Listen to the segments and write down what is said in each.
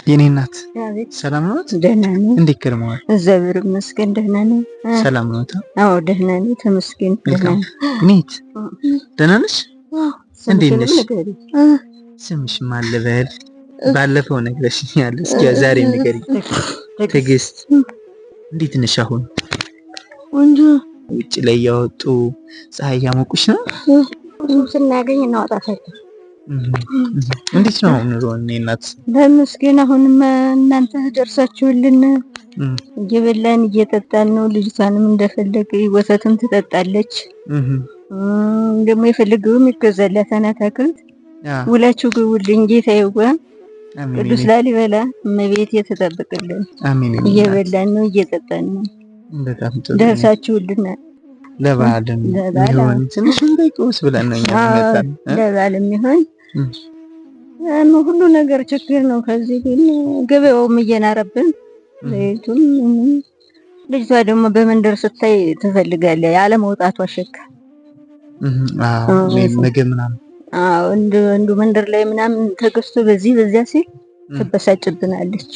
የኔ እናት ሰላም ነው? ደህና ነኝ። እንዴት ከርመዋል? እግዚአብሔር ይመስገን ደህና ነኝ። ሰላም ነው? አዎ ደህና ነኝ ተመስገን። ደህና ኔት ደህና ነሽ? እንዴት ነሽ? ስምሽ ማን ልበል? ባለፈው ነግረሽኛል። እስኪ ዛሬ ንገሪኝ። ትዕግስት እንዴት ነሽ አሁን? ወንጆ ውጭ ላይ ያወጡ ፀሐይ ያሞቁሽ ነው? ስናገኝ እናወጣታለን። እንዴት ነው ኑሮ? እኔ እናት ተመስገን። አሁንም እናንተ ደርሳችሁልን እየበላን እየጠጣን ነው። ልጅቷንም እንደፈለገ ወተትም ትጠጣለች። ደግሞ የፈለገውም ይገዛላታል። አታክልት ውላችሁ ግቡልኝ። ጌታ ይዋ ቅዱስ ላሊበላ እመቤት የተጠብቅልን። አሜን። እየበላን ነው እየጠጣን ነው። በጣም ጥሩ ደርሳችሁልናል። ለበዓልም ይሁን ትንሽ እንደቆስ ብለን ነው የሚመጣን። ለበዓልም ይሁን ሁሉ ነገር ችግር ነው። ከዚህ ግን ገበያውም እየናረብን ዘይቱም ልጅቷ ደግሞ በመንደር ስታይ ትፈልጋለች ያለ መውጣቷ ሸካ ምግብ ምናምን እንዱ መንደር ላይ ምናምን ተገዝቶ በዚህ በዚያ ሲል ትበሳጭብናለች።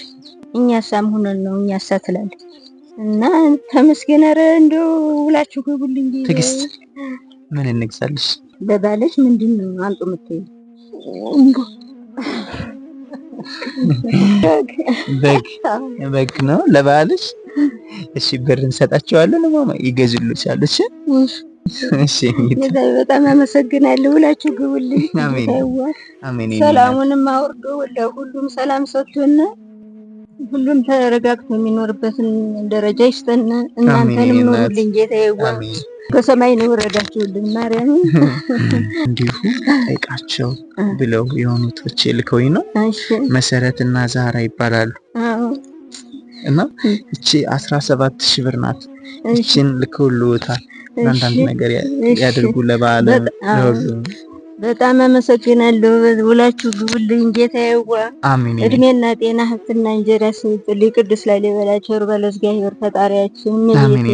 እኛሳም ሆነን ነው እኛሳ ትላለች። እና ተመስገን። ኧረ እንደው ውላችሁ ግቡልኝ። ትዕግስት ምን እንግዛልሽ? ለባለሽ ምንድነው አንጡ የምትይው? በግ ነው ለባለሽ? እሺ ብር እንሰጣቸዋለን ማማ ይገዙልሻል። እሺ በጣም አመሰግናለሁ። ውላችሁ ግቡልኝ። አሜን። ሰላሙንም አውርዶ ለሁሉም ሰላም ሰጥቶና ሁሉም ተረጋግቶ የሚኖርበትን ደረጃ ይስጠን። እናንተንም ኑሩልኝ። ጌታ ይዋል ከሰማይ ነው ወረዳችሁልን። ማርያም እንዲሁ ጠይቃቸው ብለው የሆኑቶች ልከውኝ ነው። መሰረትና ዛራ ይባላሉ። እና እቺ 17,000 ብር ናት። እቺን ልከውልዎታል። አንዳንድ ነገር ያድርጉ ለበዓል ለሁሉ። በጣም አመሰግናለሁ። ውላችሁ ግቡልኝ። ጌታ ይዋ አሜን። እድሜና ጤና ሀብትና እንጀራ ስጥልኝ። ቅዱስ ላሊበላ ቸር ባለእግዚአብሔር ፈጣሪያችን አሜን።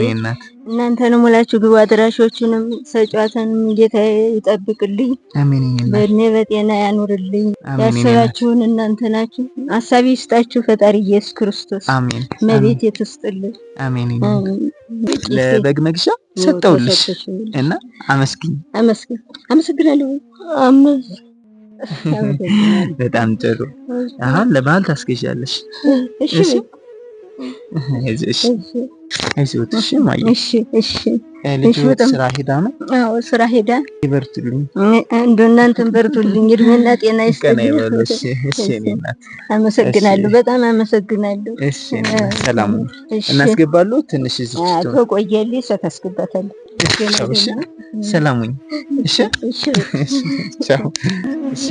እናንተንም ውላችሁ ግቡ። አድራሾቹንም ሰጫተንም ጌታ ይጠብቅልኝ። አሜን። በእድሜ በጤና ያኑርልኝ። ያሰባችሁን እናንተ ናችሁ። ሀሳብ ይስጣችሁ ፈጣሪ ኢየሱስ ክርስቶስ። አሜን። መቤት የትስጥልኝ። አሜን። ለበግ መግዣ ሰጠውልሽ እና አመስግናለሁ። በጣም ጥሩ። አሁን ለበዓል ታስገዣለሽ። እሺ አይዞሽ ማየ። እሺ ልጅ ስራ ሄዳ ነው? አዎ ስራ ሄዳ። ይበርቱልኝ። እንደው እናንተም በርቱልኝ። እድሜና ጤና ይስጥልኝ። እሺ እናት አመሰግናለሁ። በጣም አመሰግናለሁ። እሺ ሰላም እናስገባለሁ። ትንሽ እዚህ ተቆየልኝ። ሰታስገባታለሁ። እሺ ሰላሙኝ። እሺ ቻው። እሺ